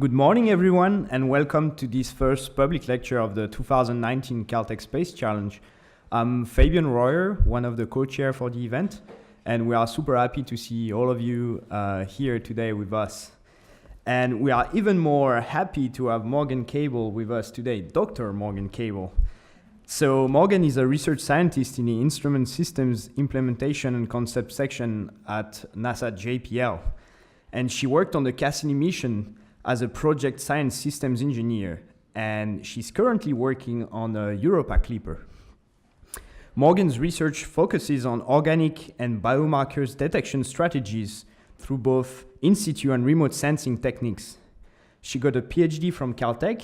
Good morning, everyone, and welcome to this first public lecture of the 2019 Caltech Space Challenge. I'm Fabian Royer, one of the co-chairs for the event, and we are super happy to see all of you here today with us. And we are even more happy to have Morgan Cable with us today, Dr. Morgan Cable. So Morgan is a research scientist in the Instrument Systems Implementation and Concept section at NASA JPL. And she worked on the Cassini mission as a project science systems engineer, and she's currently working on a Europa Clipper. Morgan's research focuses on organic and biomarkers detection strategies through both in situ and remote sensing techniques. She got a PhD from Caltech,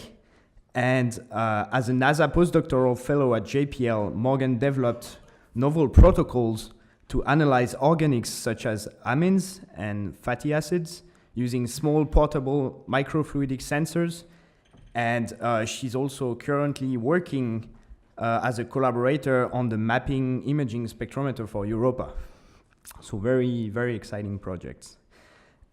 and as a NASA postdoctoral fellow at JPL, Morgan developed novel protocols to analyze organics such as amines and fatty acids using small portable microfluidic sensors. And she's also currently working as a collaborator on the mapping imaging spectrometer for Europa. So very, very exciting projects.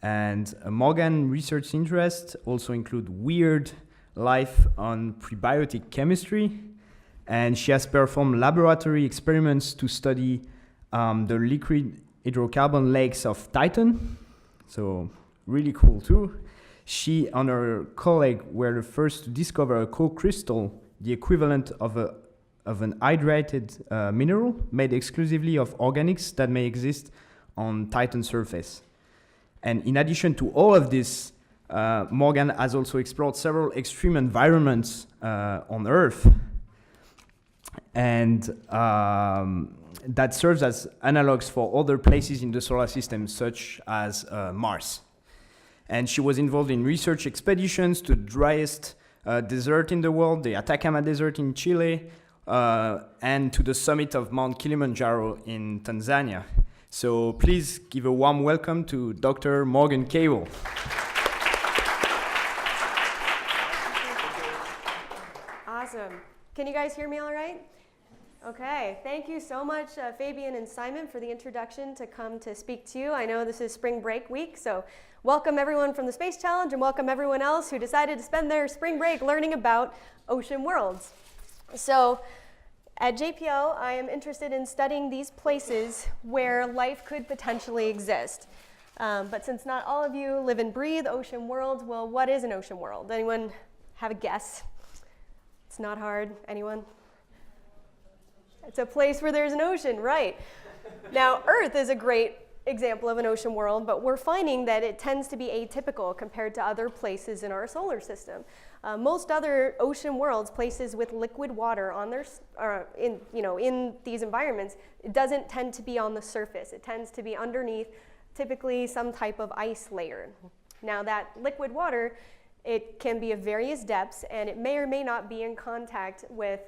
And Morgan's research interests also include weird life on prebiotic chemistry. And she has performed laboratory experiments to study the liquid hydrocarbon lakes of Titan. So really cool too. She and her colleague were the first to discover a co-crystal, the equivalent of an hydrated mineral made exclusively of organics that may exist on Titan's surface. And in addition to all of this, Morgan has also explored several extreme environments on Earth, and that serves as analogs for other places in the solar system, such as Mars. And she was involved in research expeditions to the driest desert in the world, the Atacama Desert in Chile, and to the summit of Mount Kilimanjaro in Tanzania. So please give a warm welcome to Dr. Morgan Cable. Awesome. Can you guys hear me all right? Okay, thank you so much, Fabian and Simon, for the introduction to come to speak to you. I know this is spring break week, so welcome everyone from the Space Challenge and welcome everyone else who decided to spend their spring break learning about ocean worlds. So at JPL, I am interested in studying these places where life could potentially exist. But since not all of you live and breathe ocean worlds, well, what is an ocean world? Anyone have a guess? It's not hard. Anyone? It's a place where there's an ocean, right? Now, Earth is a great example of an ocean world, but we're finding that it tends to be atypical compared to other places in our solar system. Most other ocean worlds, places with liquid water on their, in these environments, it doesn't tend to be on the surface. It tends to be underneath, typically some type of ice layer. Now, that liquid water, it can be of various depths, and it may or may not be in contact with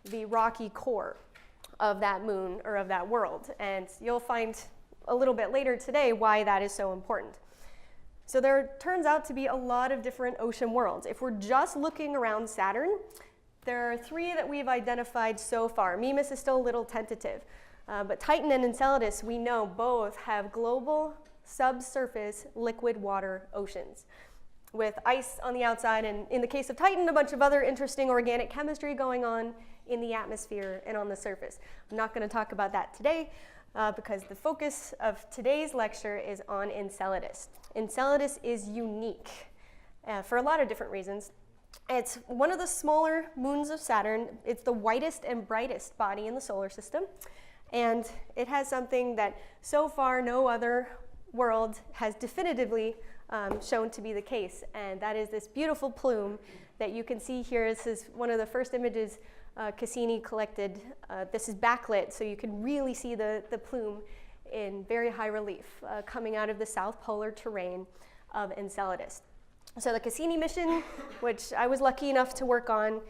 the rocky core of that moon or of that world. And you'll find a little bit later today why that is so important. So there turns out to be a lot of different ocean worlds. If we're just looking around Saturn, there are 3 that we've identified so far. Mimas is still a little tentative. But Titan and Enceladus, we know both have global subsurface liquid water oceans with ice on the outside, and in the case of Titan, a bunch of other interesting organic chemistry going on in the atmosphere and on the surface. I'm not going to talk about that today because the focus of today's lecture is on Enceladus. Enceladus is unique for a lot of different reasons. It's one of the smaller moons of Saturn. It's the whitest and brightest body in the solar system, and it has something that so far no other world has definitively shown to be the case, and that is this beautiful plume that you can see here. This is one of the first images Cassini collected. This is backlit, so you can really see the plume in very high relief coming out of the south polar terrain of Enceladus. So the Cassini mission, which I was lucky enough to work on,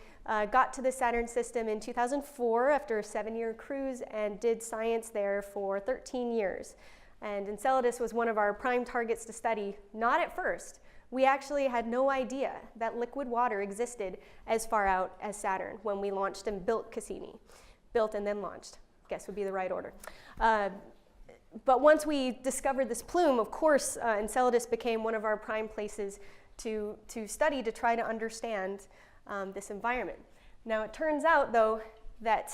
got to the Saturn system in 2004 after a 7-year cruise and did science there for 13 years. And Enceladus was one of our prime targets to study, not at first. We actually had no idea that liquid water existed as far out as Saturn when we launched and built Cassini. Built and then launched, guess would be the right order. But once we discovered this plume, of course, Enceladus became one of our prime places to study to try to understand this environment. Now it turns out though that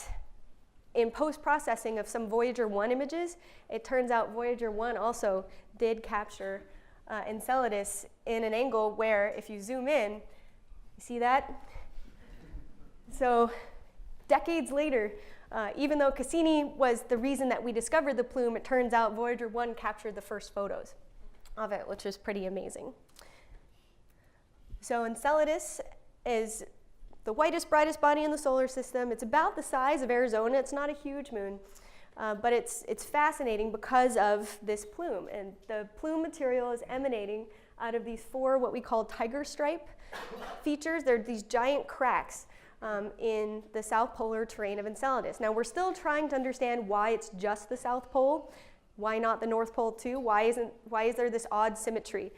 in post-processing of some Voyager 1 images, it turns out Voyager 1 also did capture Enceladus in an angle where if you zoom in, you see that? So decades later, even though Cassini was the reason that we discovered the plume, it turns out Voyager 1 captured the first photos of it, which is pretty amazing. So Enceladus is the whitest, brightest body in the solar system. It's about the size of Arizona. It's not a huge moon, but it's fascinating because of this plume. And the plume material is emanating out of these 4 what we call Tigerstripe features. They're these giant cracks in the south polar terrain of Enceladus. Now we're still trying to understand why it's just the South Pole. Why not the North Pole too? Why is there this odd symmetry?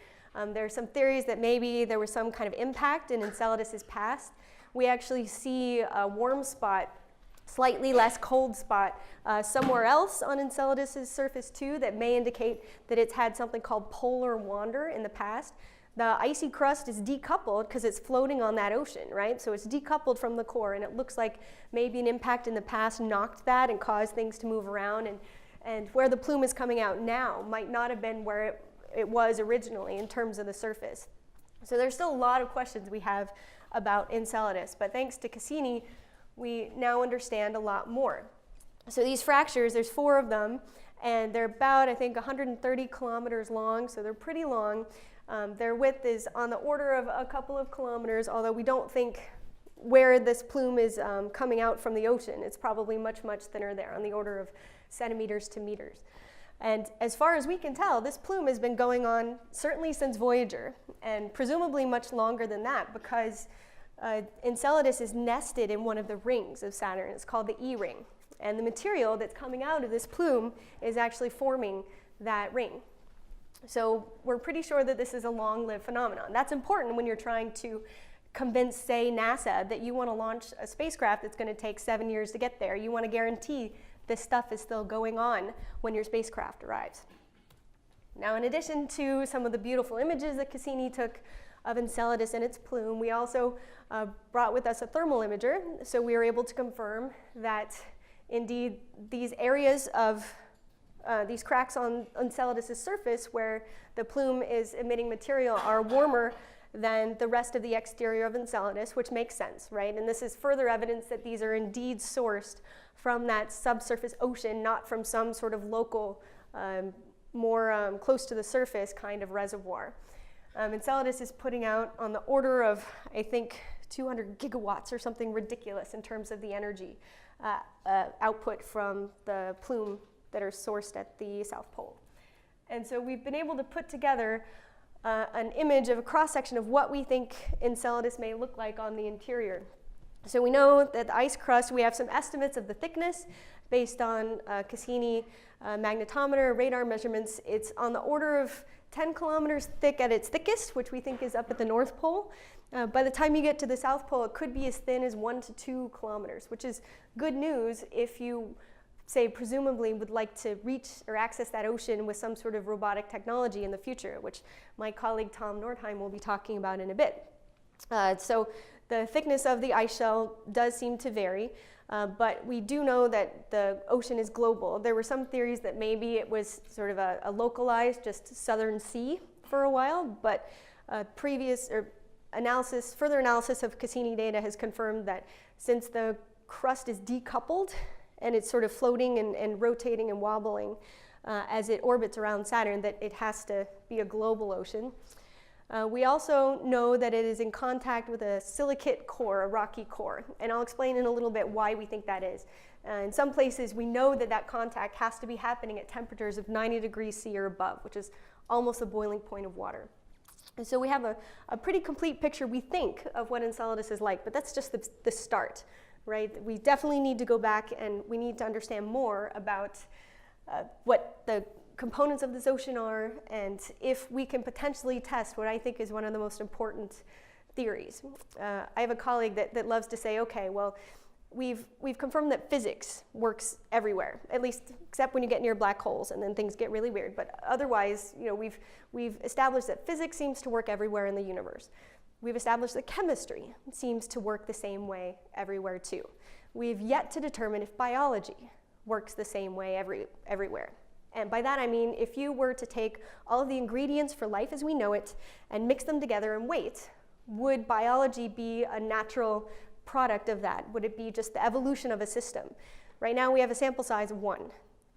There are some theories that maybe there was some kind of impact in Enceladus's past. We actually see a warm spot, slightly less cold spot somewhere else on Enceladus's surface too that may indicate that it's had something called polar wander in the past. The icy crust is decoupled because it's floating on that ocean, right? So it's decoupled from the core, and it looks like maybe an impact in the past knocked that and caused things to move around, and where the plume is coming out now might not have been where it was originally in terms of the surface. So there's still a lot of questions we have about Enceladus, but thanks to Cassini, we now understand a lot more. So these fractures, there's 4 of them, and they're about, I think, 130 kilometers long, so they're pretty long. Their width is on the order of a couple of kilometers, although we don't think where this plume is coming out from the ocean. It's probably much, much thinner there, on the order of centimeters to meters. And as far as we can tell, this plume has been going on certainly since Voyager, and presumably much longer than that, because Enceladus is nested in one of the rings of Saturn. It's called the E ring. And the material that's coming out of this plume is actually forming that ring. So we're pretty sure that this is a long-lived phenomenon. That's important when you're trying to convince, say, NASA that you want to launch a spacecraft that's going to take 7 years to get there. You want to guarantee this stuff is still going on when your spacecraft arrives. Now, in addition to some of the beautiful images that Cassini took of Enceladus and its plume, we also brought with us a thermal imager. So we were able to confirm that indeed these areas of these cracks on Enceladus's surface where the plume is emitting material are warmer than the rest of the exterior of Enceladus, which makes sense, right? And this is further evidence that these are indeed sourced from that subsurface ocean, not from some sort of local, more close to the surface kind of reservoir. Enceladus is putting out on the order of, I think, 200 gigawatts or something ridiculous in terms of the energy output from the plume that are sourced at the South Pole. And so we've been able to put together an image of a cross-section of what we think Enceladus may look like on the interior. So we know that the ice crust, we have some estimates of the thickness based on Cassini magnetometer, radar measurements. It's on the order of 10 kilometers thick at its thickest, which we think is up at the North Pole. By the time you get to the South Pole, it could be as thin as 1 to 2 kilometers, which is good news if you, say, presumably would like to reach or access that ocean with some sort of robotic technology in the future, which my colleague Tom Nordheim will be talking about in a bit. So the thickness of the ice shell does seem to vary, but we do know that the ocean is global. There were some theories that maybe it was sort of a localized, just southern sea for a while, but further analysis of Cassini data has confirmed that since the crust is decoupled and it's sort of floating and rotating and wobbling as it orbits around Saturn, that it has to be a global ocean. We also know that it is in contact with a silicate core, a rocky core, and I'll explain in a little bit why we think that is. In some places, we know that that contact has to be happening at temperatures of 90 degrees C or above, which is almost the boiling point of water. And so we have a pretty complete picture, we think, of what Enceladus is like, but that's just the start, right? We definitely need to go back and we need to understand more about what the components of this ocean are, and if we can potentially test what I think is one of the most important theories. I have a colleague that loves to say, okay, well, we've confirmed that physics works everywhere, at least except when you get near black holes and then things get really weird. But otherwise, we've established that physics seems to work everywhere in the universe. We've established that chemistry seems to work the same way everywhere too. We've yet to determine if biology works the same way everywhere. And by that I mean, if you were to take all of the ingredients for life as we know it and mix them together and wait, would biology be a natural product of that? Would it be just the evolution of a system? Right now we have a sample size of 1,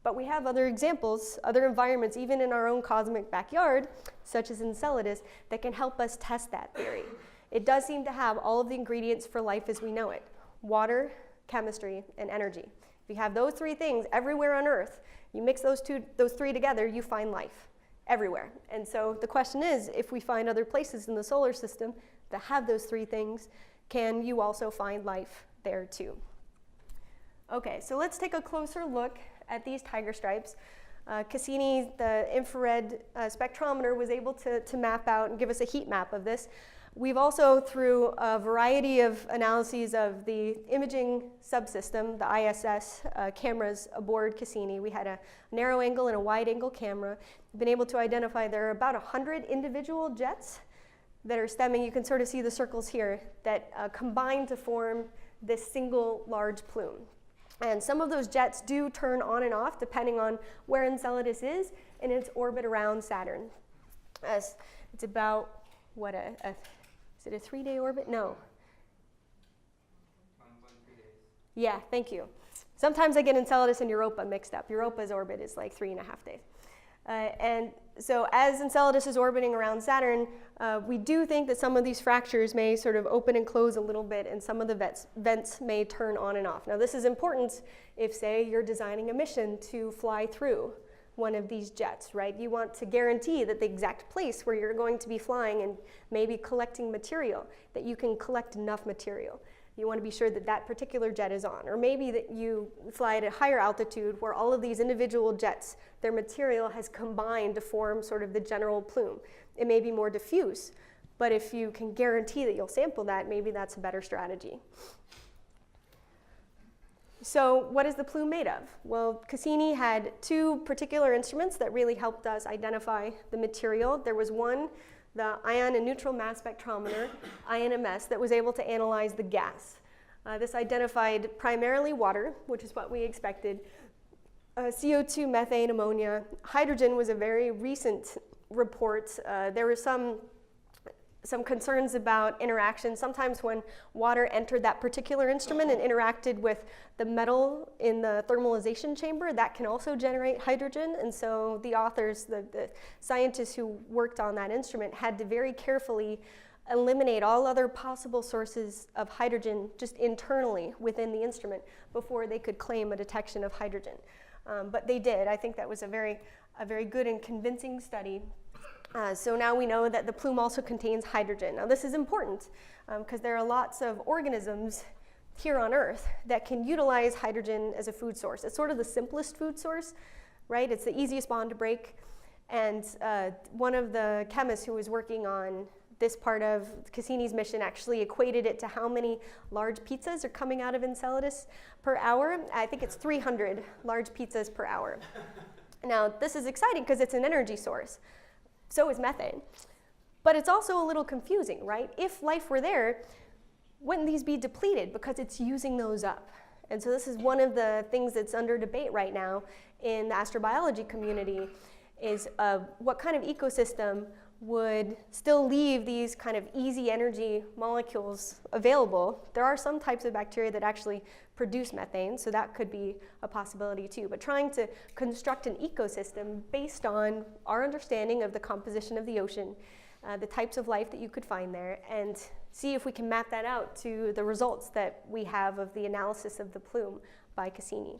but we have other examples, other environments, even in our own cosmic backyard, such as Enceladus, that can help us test that theory. It does seem to have all of the ingredients for life as we know it: water, chemistry, and energy. If you have those 3 things everywhere on Earth, you mix those 3 together, you find life everywhere. And so the question is, if we find other places in the solar system that have those 3 things, can you also find life there too? Okay, so let's take a closer look at these Tigerstripes. Cassini, the infrared spectrometer, was able to map out and give us a heat map of this. We've also, through a variety of analyses of the imaging subsystem, the ISS cameras aboard Cassini, we had a narrow angle and a wide angle camera, been able to identify there are about 100 individual jets that are stemming. You can sort of see the circles here that combine to form this single large plume. And some of those jets do turn on and off depending on where Enceladus is in its orbit around Saturn. It's about, what, is it a 3-day orbit? No. 1.3 days. Yeah, thank you. Sometimes I get Enceladus and Europa mixed up. Europa's orbit is like 3.5 days. And so as Enceladus is orbiting around Saturn, we do think that some of these fractures may sort of open and close a little bit, and some of the vents may turn on and off. Now this is important if, say, you're designing a mission to fly through one of these jets, right? You want to guarantee that the exact place where you're going to be flying and maybe collecting material, that you can collect enough material. You want to be sure that that particular jet is on. Or maybe that you fly at a higher altitude where all of these individual jets, their material has combined to form sort of the general plume. It may be more diffuse, but if you can guarantee that you'll sample that, maybe that's a better strategy. So what is the plume made of? Well, Cassini had 2 particular instruments that really helped us identify the material. There was one, the ion and neutral mass spectrometer, INMS, that was able to analyze the gas. This identified primarily water, which is what we expected, CO2, methane, ammonia. Hydrogen was a very recent report. There were some concerns about interaction. Sometimes when water entered that particular instrument and interacted with the metal in the thermalization chamber, that can also generate hydrogen. And so the authors, the scientists who worked on that instrument, had to very carefully eliminate all other possible sources of hydrogen just internally within the instrument before they could claim a detection of hydrogen. But they did. I think that was a very good and convincing study. So now we know that the plume also contains hydrogen. Now this is important because there are lots of organisms here on Earth that can utilize hydrogen as a food source. It's sort of the simplest food source, right? It's the easiest bond to break. And one of the chemists who was working on this part of Cassini's mission actually equated it to how many large pizzas are coming out of Enceladus per hour. I think it's 300 large pizzas per hour. Now this is exciting because it's an energy source. So is methane. But it's also a little confusing, right? If life were there, wouldn't these be depleted because it's using those up? And so this is one of the things that's under debate right now in the astrobiology community is what kind of ecosystem would still leave these kind of easy energy molecules available. There are some types of bacteria that actually produce methane, so that could be a possibility too. But trying to construct an ecosystem based on our understanding of the composition of the ocean, the types of life that you could find there, and see if we can map that out to the results that we have of the analysis of the plume by Cassini.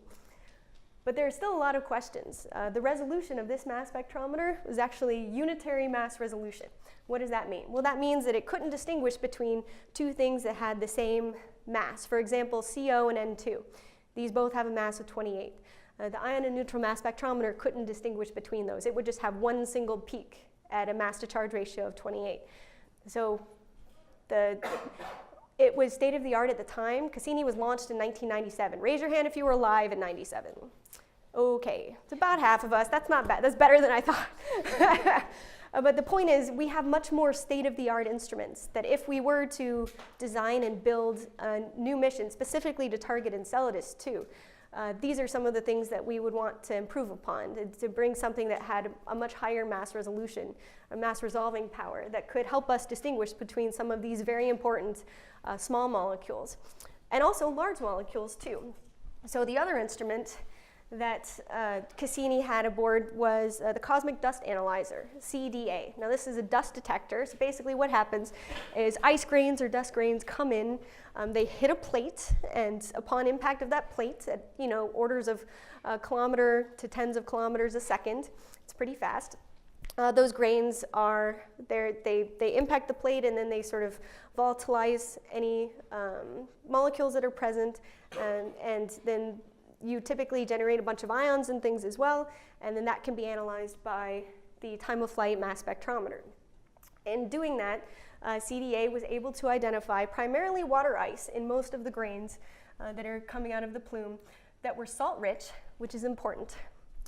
But there's still a lot of questions. The resolution of this mass spectrometer was actually unitary mass resolution. What does that mean? Well, that means that it couldn't distinguish between 2 things that had the same mass. For example, CO and N2. These both have a mass of 28. The ion and neutral mass spectrometer couldn't distinguish between those. It would just have one single peak at a mass to charge ratio of 28. So it was state of the art at the time. Cassini was launched in 1997. Raise your hand if you were alive in 97. Okay, it's about half of us. That's not bad. That's better than I thought. But the point is, we have much more state-of-the-art instruments that if we were to design and build a new mission, specifically to target Enceladus too, these are some of the things that we would want to improve upon, to bring something that had a much higher mass resolution, a mass resolving power that could help us distinguish between some of these very important small molecules, and also large molecules too. So the other instrument that Cassini had aboard was the Cosmic Dust Analyzer, CDA. Now this is a dust detector, so basically what happens is ice grains or dust grains come in, they hit a plate, and upon impact of that plate at orders of a kilometer to tens of kilometers a second, it's pretty fast, those grains they impact the plate, and then they sort of volatilize any molecules that are present, and then you typically generate a bunch of ions and things as well, and then that can be analyzed by the time of flight mass spectrometer. In doing that, CDA was able to identify primarily water ice in most of the grains that are coming out of the plume that were salt-rich, which is important.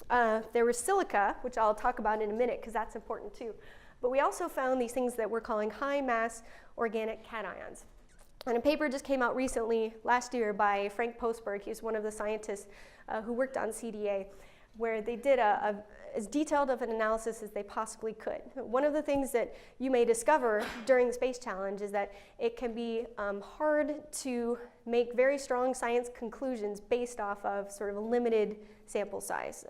There was silica, which I'll talk about in a minute because that's important too. But we also found these things that we're calling high-mass organic cations. And a paper just came out recently, last year, by Frank Postberg. He's one of the scientists who worked on CDA, where they did as detailed of an analysis as they possibly could. One of the things that you may discover during the Space Challenge is that it can be hard to make very strong science conclusions based off of sort of a limited sample size.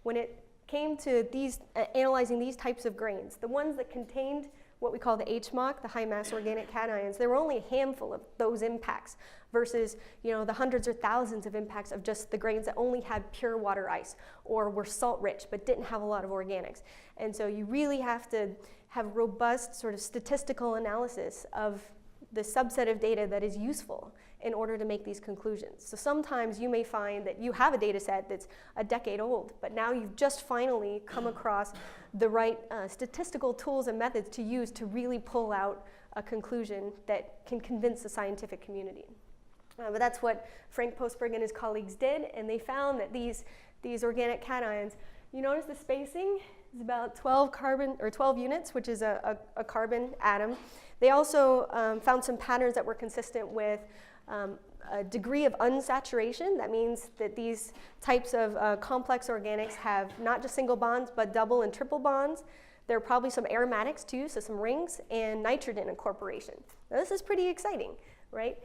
When it came to analyzing these types of grains, the ones that contained what we call the HMOC, the high mass organic cations, there were only a handful of those impacts versus the hundreds or thousands of impacts of just the grains that only had pure water ice or were salt rich but didn't have a lot of organics. And so you really have to have robust sort of statistical analysis of the subset of data that is useful in order to make these conclusions. So sometimes you may find that you have a data set that's a decade old, but now you've just finally come across the right statistical tools and methods to use to really pull out a conclusion that can convince the scientific community. But that's what Frank Postberg and his colleagues did, and they found that these organic cations, you notice the spacing is about 12 units, which is a carbon atom. They also found some patterns that were consistent with a degree of unsaturation. That means that these types of complex organics have not just single bonds, but double and triple bonds. There are probably some aromatics too, so some rings, and nitrogen incorporation. Now this is pretty exciting, right?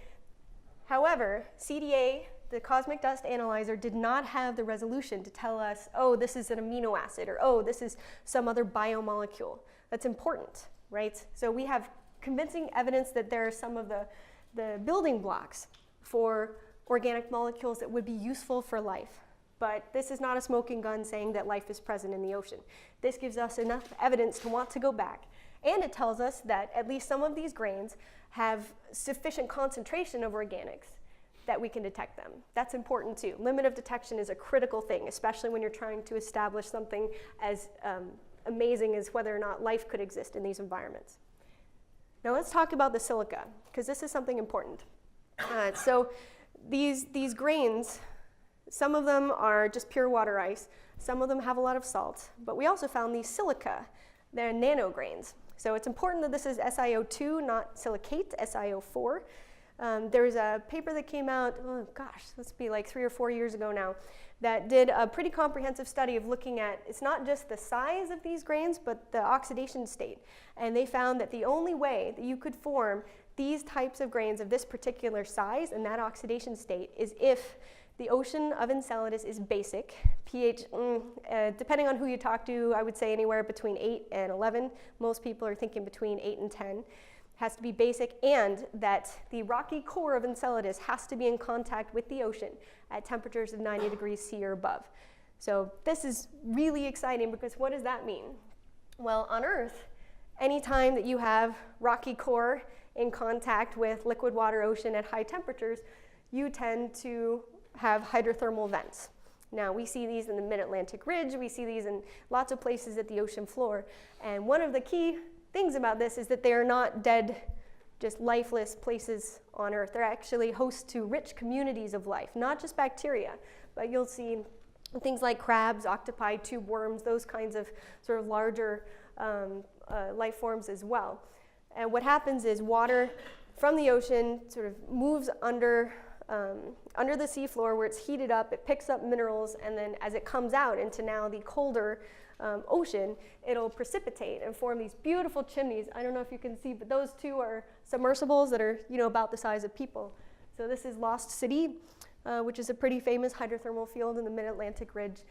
However, CDA, the Cosmic Dust Analyzer, did not have the resolution to tell us, oh, this is an amino acid, or oh, this is some other biomolecule. That's important, right? So we have convincing evidence that there are some of the building blocks for organic molecules that would be useful for life. But this is not a smoking gun saying that life is present in the ocean. This gives us enough evidence to want to go back. And it tells us that at least some of these grains have sufficient concentration of organics that we can detect them. That's important too. Limit of detection is a critical thing, especially when you're trying to establish something as amazing as whether or not life could exist in these environments. Now let's talk about the silica, because this is something important. So these grains, some of them are just pure water ice, some of them have a lot of salt, but we also found these silica. They're nanograins. So it's important that this is SiO2, not silicate, SiO4. There's a paper that came out, oh gosh, this be like 3 or 4 years ago now, that did a pretty comprehensive study of looking at, it's not just the size of these grains, but the oxidation state. And they found that the only way that you could form these types of grains of this particular size and that oxidation state is if the ocean of Enceladus is basic, pH, depending on who you talk to, I would say anywhere between 8 and 11. Most people are thinking between 8 and 10. Has to be basic, and that the rocky core of Enceladus has to be in contact with the ocean at temperatures of 90 degrees C or above. So this is really exciting, because what does that mean? Well, on Earth, anytime that you have rocky core in contact with liquid water ocean at high temperatures, you tend to have hydrothermal vents. Now, we see these in the Mid-Atlantic Ridge, we see these in lots of places at the ocean floor, and one of the key things about this is that they are not dead just lifeless places on Earth. They're actually host to rich communities of life, not just bacteria, but you'll see things like crabs, octopi, tube worms, those kinds of sort of larger life forms as well. And what happens is water from the ocean sort of moves under the seafloor where it's heated up, it picks up minerals, and then as it comes out into now the colder ocean, it'll precipitate and form these beautiful chimneys. I don't know if you can see, but those two are submersibles that are, you know, about the size of people. So this is Lost City, which is a pretty famous hydrothermal field in the mid-Atlantic ridge.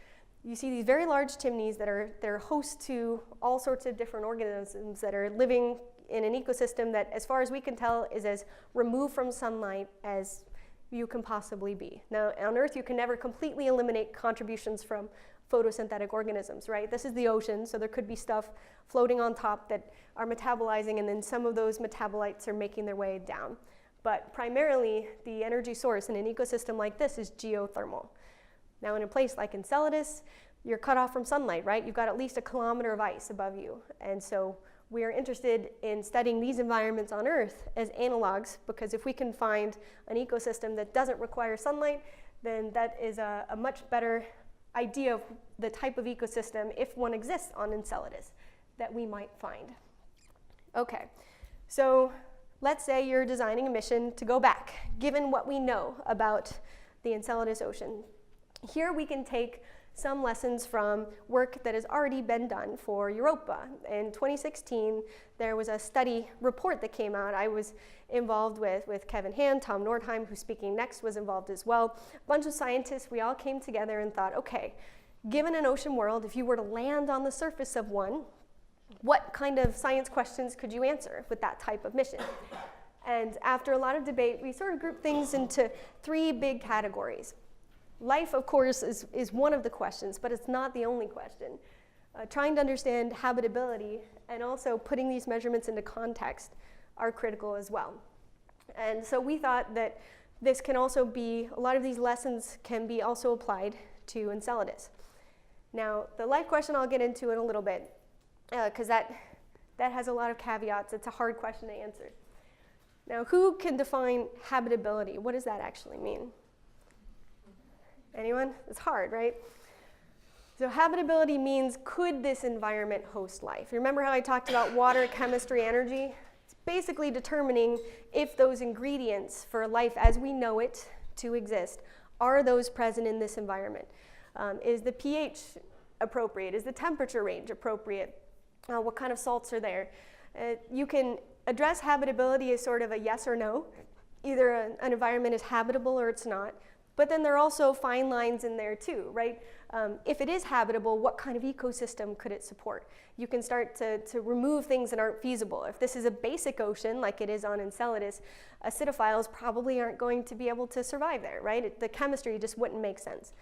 You see these very large chimneys that are host to all sorts of different organisms that are living in an ecosystem that, as far as we can tell, is as removed from sunlight as you can possibly be. Now, on Earth, you can never completely eliminate contributions from photosynthetic organisms, right? This is the ocean, so there could be stuff floating on top that are metabolizing, and then some of those metabolites are making their way down. But primarily, the energy source in an ecosystem like this is geothermal. Now, in a place like Enceladus, you're cut off from sunlight, right? You've got at least 1 kilometer of ice above you. And so we are interested in studying these environments on Earth as analogs, because if we can find an ecosystem that doesn't require sunlight, then that is a much better idea of the type of ecosystem, if one exists on Enceladus, that we might find. Okay, so let's say you're designing a mission to go back, given what we know about the Enceladus ocean. Here we can take some lessons from work that has already been done for Europa. In 2016, there was a study report that came out. I was involved with Kevin Hand, Tom Nordheim, who's speaking next, was involved as well. A bunch of scientists, we all came together and thought, okay, given an ocean world, if you were to land on the surface of one, what kind of science questions could you answer with that type of mission? And after a lot of debate, we sort of grouped things into 3 big categories. Life, of course, is one of the questions, but it's not the only question. Trying to understand habitability and also putting these measurements into context are critical as well. And so we thought that this can also be, a lot of these lessons can be also applied to Enceladus. Now, the life question I'll get into in a little bit, because that has a lot of caveats. It's a hard question to answer. Now, who can define habitability? What does that actually mean? Anyone? It's hard, right? So habitability means, could this environment host life? Remember how I talked about water, chemistry, energy? It's basically determining if those ingredients for life as we know it to exist, are those present in this environment? Is the pH appropriate? Is the temperature range appropriate? What kind of salts are there? You can address habitability as sort of a yes or no. Either an environment is habitable or it's not. But then there are also fine lines in there too, right? If it is habitable, what kind of ecosystem could it support? You can start to remove things that aren't feasible. If this is a basic ocean, like it is on Enceladus, acidophiles probably aren't going to be able to survive there, right? The chemistry just wouldn't make sense.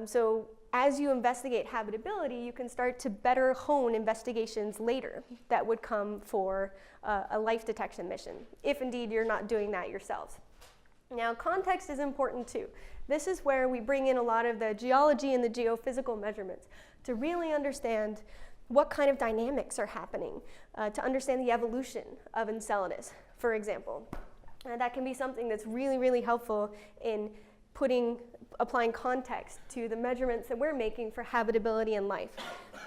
So as you investigate habitability, you can start to better hone investigations later that would come for a life detection mission, if indeed you're not doing that yourselves. Now, context is important too. This is where we bring in a lot of the geology and the geophysical measurements to really understand what kind of dynamics are happening, to understand the evolution of Enceladus, for example. That can be something that's really, really helpful in applying context to the measurements that we're making for habitability and life.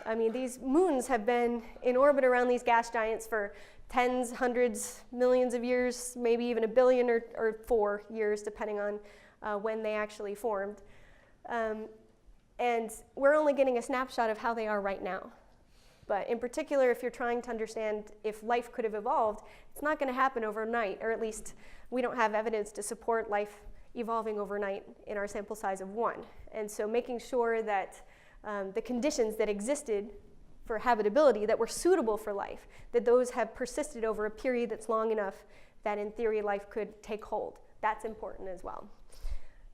I mean, these moons have been in orbit around these gas giants for tens, hundreds, millions of years, maybe even 1 billion or 4 years, depending on when they actually formed. And we're only getting a snapshot of how they are right now. But in particular, if you're trying to understand if life could have evolved, it's not going to happen overnight, or at least we don't have evidence to support life evolving overnight in our sample size of 1. And so making sure that the conditions that existed for habitability that were suitable for life, that those have persisted over a period that's long enough that in theory life could take hold. That's important as well.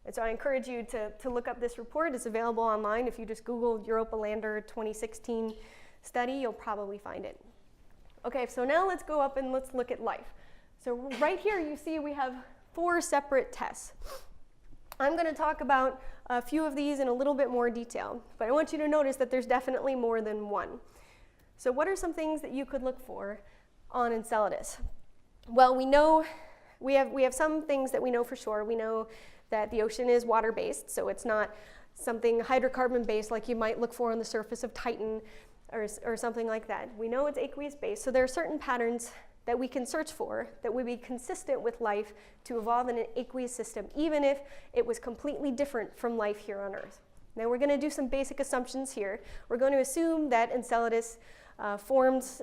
And so I encourage you to look up this report. It's available online. If you just Google Europa Lander 2016 study, you'll probably find it. Okay, so now let's go up and let's look at life. So right here you see we have 4 separate tests. I'm going to talk about a few of these in a little bit more detail, but I want you to notice that there's definitely more than one. So what are some things that you could look for on Enceladus? Well, we have some things that we know for sure. We know that the ocean is water-based, so it's not something hydrocarbon-based like you might look for on the surface of Titan or something like that. We know it's aqueous-based, so there are certain patterns that we can search for that would be consistent with life to evolve in an aqueous system, even if it was completely different from life here on Earth. Now we're going to do some basic assumptions here. We're going to assume that Enceladus forms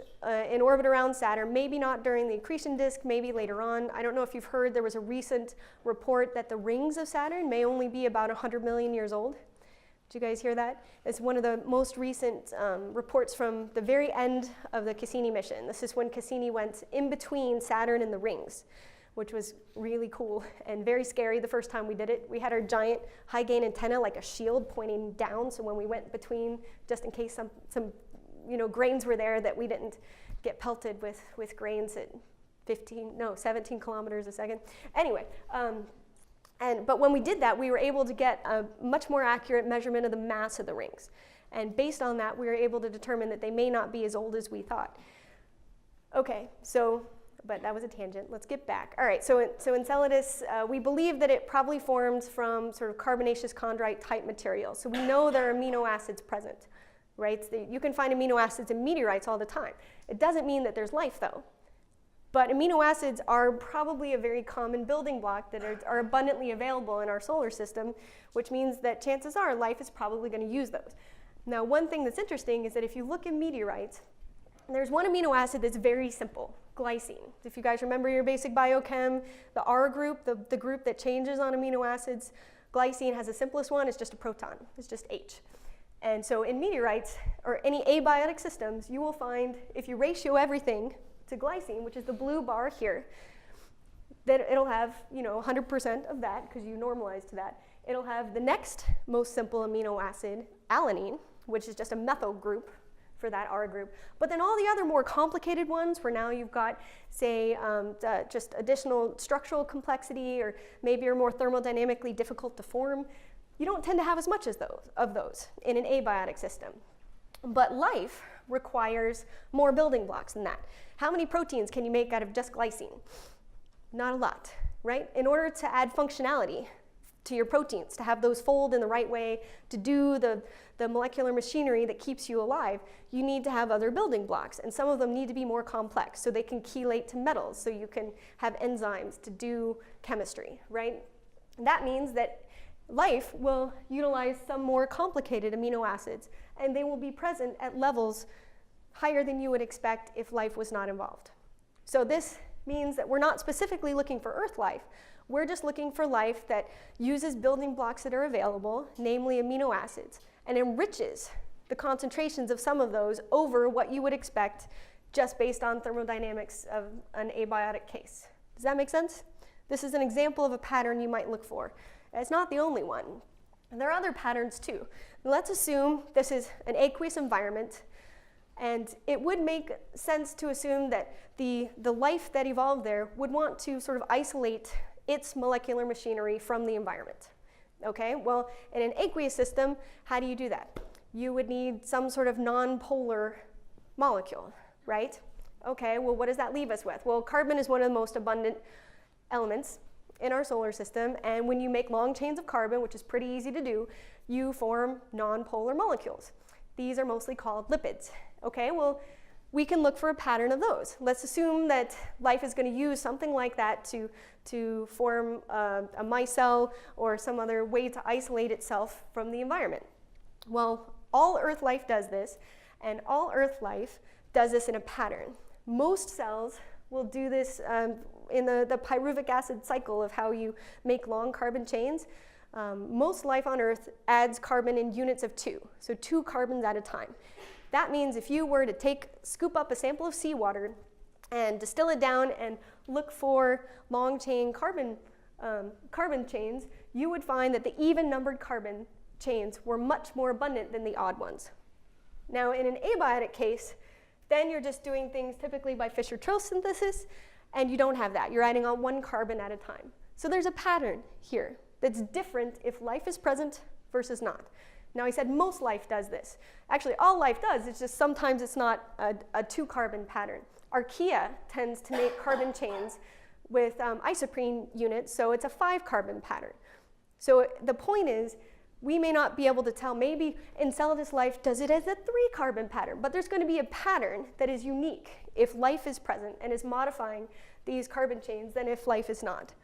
in orbit around Saturn, maybe not during the accretion disk, maybe later on. I don't know if you've heard, there was a recent report that the rings of Saturn may only be about 100 million years old. Did you guys hear that? It's one of the most recent reports from the very end of the Cassini mission. This is when Cassini went in between Saturn and the rings, which was really cool and very scary the first time we did it. We had our giant high gain antenna like a shield pointing down, so when we went between, just in case some grains were there, that we didn't get pelted with grains at 17 kilometers a second. Anyway, but when we did that, we were able to get a much more accurate measurement of the mass of the rings. And based on that, we were able to determine that they may not be as old as we thought. Okay, but that was a tangent. Let's get back. All right, so Enceladus, we believe that it probably formed from sort of carbonaceous chondrite type material. So we know there are amino acids present, right? You can find amino acids in meteorites all the time. It doesn't mean that there's life, though. But amino acids are probably a very common building block that are abundantly available in our solar system, which means that chances are life is probably going to use those. Now, one thing that's interesting is that if you look in meteorites, there's one amino acid that's very simple, glycine. If you guys remember your basic biochem, the R group, the group that changes on amino acids, glycine has the simplest one, it's just a proton, it's just H. And so in meteorites, or any abiotic systems, you will find, if you ratio everything to glycine, which is the blue bar here, that it'll have 100% of that, because you normalize to that. It'll have the next most simple amino acid, alanine, which is just a methyl group for that R group. But then all the other more complicated ones, where now you've got, say, just additional structural complexity, or maybe are more thermodynamically difficult to form, you don't tend to have as much as those in an abiotic system. But life requires more building blocks than that. How many proteins can you make out of just glycine? Not a lot, right? In order to add functionality to your proteins, to have those fold in the right way, to do the molecular machinery that keeps you alive, you need to have other building blocks. And some of them need to be more complex, so they can chelate to metals, so you can have enzymes to do chemistry, right? That means that life will utilize some more complicated amino acids, and they will be present at levels higher than you would expect if life was not involved. So this means that we're not specifically looking for Earth life. We're just looking for life that uses building blocks that are available, namely amino acids, and enriches the concentrations of some of those over what you would expect just based on thermodynamics of an abiotic case. Does that make sense? This is an example of a pattern you might look for. It's not the only one. And there are other patterns too. Let's assume this is an aqueous environment, and it would make sense to assume that the life that evolved there would want to sort of isolate its molecular machinery from the environment. Okay, well, in an aqueous system, how do you do that? You would need some sort of non-polar molecule, right? Okay, well, what does that leave us with? Well, carbon is one of the most abundant elements in our solar system, and when you make long chains of carbon, which is pretty easy to do, you form non-polar molecules. These are mostly called lipids. Okay, well, we can look for a pattern of those. Let's assume that life is going to use something like that to form a micelle or some other way to isolate itself from the environment. Well, all Earth life does this, and all Earth life does this in a pattern. Most cells will do this in the pyruvic acid cycle of how you make long carbon chains. Most life on Earth adds carbon in units of 2, so 2 carbons at a time. That means if you were to scoop up a sample of seawater and distill it down and look for long chain carbon chains, you would find that the even numbered carbon chains were much more abundant than the odd ones. Now, in an abiotic case, then you're just doing things typically by Fischer-Tropsch synthesis, and you don't have that. You're adding on 1 carbon at a time. So there's a pattern here that's different if life is present versus not. Now, I said most life does this. Actually, all life does, it's just sometimes it's not a 2 carbon pattern. Archaea tends to make carbon chains with isoprene units, so it's a 5-carbon pattern. So the point is, we may not be able to tell, maybe Enceladus life does it as a 3-carbon pattern, but there's going to be a pattern that is unique if life is present and is modifying these carbon chains than if life is not.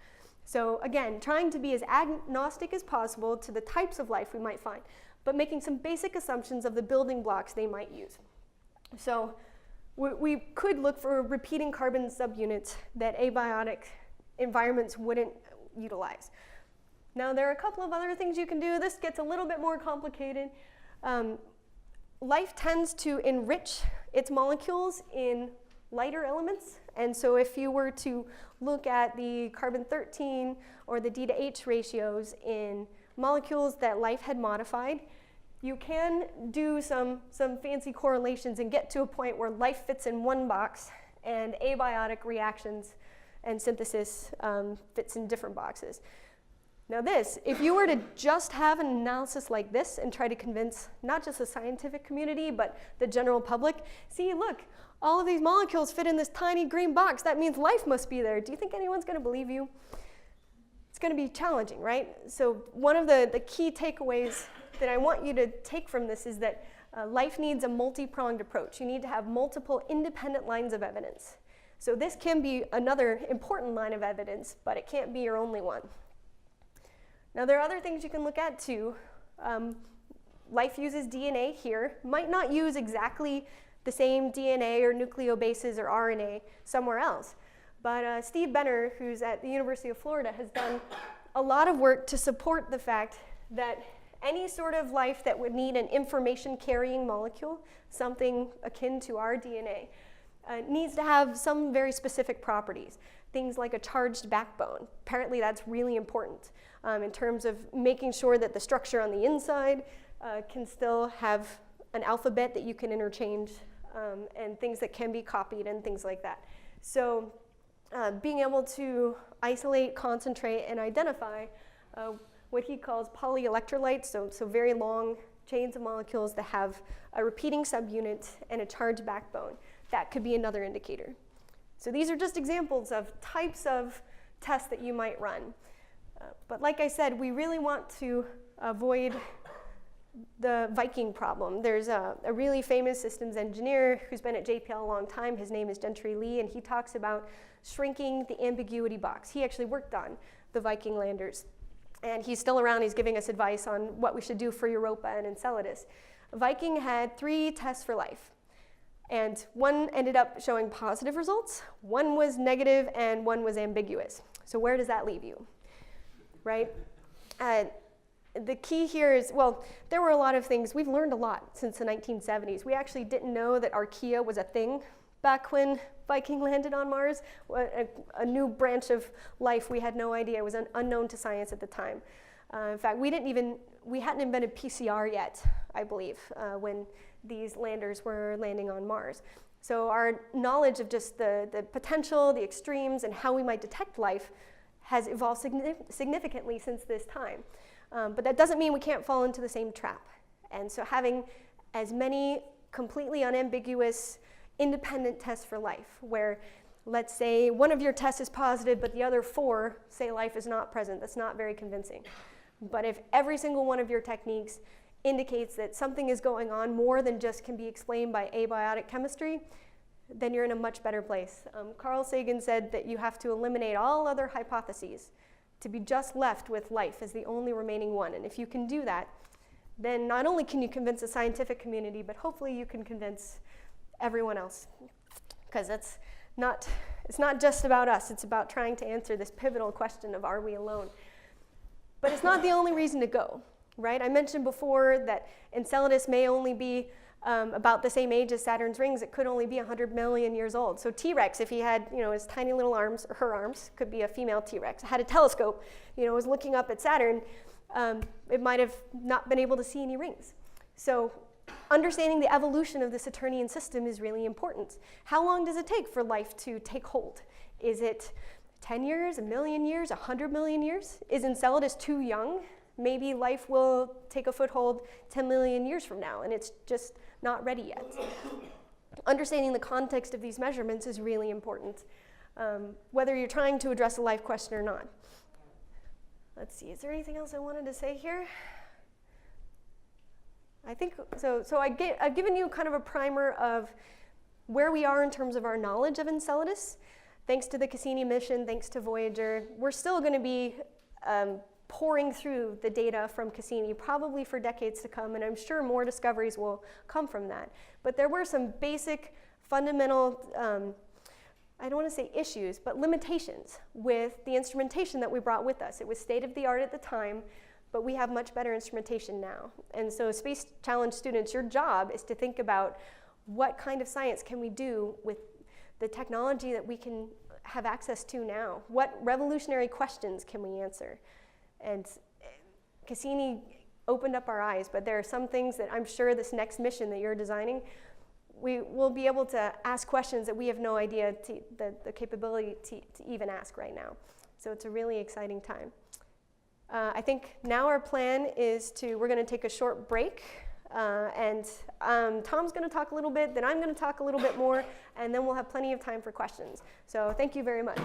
So again, trying to be as agnostic as possible to the types of life we might find, but making some basic assumptions of the building blocks they might use. So we could look for repeating carbon subunits that abiotic environments wouldn't utilize. Now, there are a couple of other things you can do. This gets a little bit more complicated. Life tends to enrich its molecules in lighter elements. And so if you were to look at the carbon-13 or the D to H ratios in molecules that life had modified, you can do some fancy correlations and get to a point where life fits in one box and abiotic reactions and synthesis fits in different boxes. Now this, if you were to just have an analysis like this and try to convince not just the scientific community, but the general public, see, look, all of these molecules fit in this tiny green box. That means life must be there. Do you think anyone's going to believe you? It's going to be challenging, right? So one of the key takeaways that I want you to take from this is that life needs a multi-pronged approach. You need to have multiple independent lines of evidence. So this can be another important line of evidence, but it can't be your only one. Now there are other things you can look at too. Life uses DNA here, might not use exactly the same DNA or nucleobases or RNA somewhere else. But Steve Benner, who's at the University of Florida, has done a lot of work to support the fact that any sort of life that would need an information-carrying molecule, something akin to our DNA, needs to have some very specific properties. Things like a charged backbone. Apparently that's really important in terms of making sure that the structure on the inside can still have an alphabet that you can interchange and things that can be copied and things like that. So being able to isolate, concentrate, and identify what he calls polyelectrolytes, so very long chains of molecules that have a repeating subunit and a charged backbone. That could be another indicator. So these are just examples of types of tests that you might run. But like I said, we really want to avoid the Viking problem. There's a really famous systems engineer who's been at JPL a long time. His name is Gentry Lee, and he talks about shrinking the ambiguity box. He actually worked on the Viking landers. And he's still around. He's giving us advice on what we should do for Europa and Enceladus. Viking had 3 tests for life. And one ended up showing positive results, one was negative, and one was ambiguous. So where does that leave you, right? The key here is, well, there were a lot of things. We've learned a lot since the 1970s. We actually didn't know that Archaea was a thing back when Viking landed on Mars. A new branch of life we had no idea. It was unknown to science at the time. In fact, we hadn't invented PCR yet, I believe, when these landers were landing on Mars. So our knowledge of just the potential, the extremes, and how we might detect life has evolved significantly since this time. But that doesn't mean we can't fall into the same trap. And so having as many completely unambiguous, independent tests for life, where let's say one of your tests is positive, but the other 4 say life is not present, that's not very convincing. But if every single one of your techniques indicates that something is going on more than just can be explained by abiotic chemistry, then you're in a much better place. Carl Sagan said that you have to eliminate all other hypotheses to be just left with life as the only remaining one. And if you can do that, then not only can you convince the scientific community, but hopefully you can convince everyone else. Because it's not just about us, it's about trying to answer this pivotal question of, are we alone? But it's not the only reason to go. Right? I mentioned before that Enceladus may only be about the same age as Saturn's rings. It could only be 100 million years old. So T-Rex, if he had his tiny little arms, or her arms, could be a female T-Rex, had a telescope, was looking up at Saturn, it might have not been able to see any rings. So understanding the evolution of the Saturnian system is really important. How long does it take for life to take hold? Is it 10 years, 1 million years, 100 million years? Is Enceladus too young? Maybe life will take a foothold 10 million years from now, and it's just not ready yet. understanding the context of these measurements is really important, whether you're trying to address a life question or not. Let's see, is there anything else I wanted to say here? I think, so I've given you kind of a primer of where we are in terms of our knowledge of Enceladus. Thanks to the Cassini mission, thanks to Voyager, we're still going to be pouring through the data from Cassini, probably for decades to come, and I'm sure more discoveries will come from that. But there were some basic, fundamental, I don't want to say issues, but limitations with the instrumentation that we brought with us. It was state of the art at the time, but we have much better instrumentation now. And so Space Challenge students, your job is to think about what kind of science can we do with the technology that we can have access to now? What revolutionary questions can we answer? And Cassini opened up our eyes, but there are some things that I'm sure this next mission that you're designing, we will be able to ask questions that we have no idea the capability to even ask right now. So it's a really exciting time. I think now our plan is we're going to take a short break, and Tom's going to talk a little bit, then I'm going to talk a little bit more, and then we'll have plenty of time for questions. So thank you very much.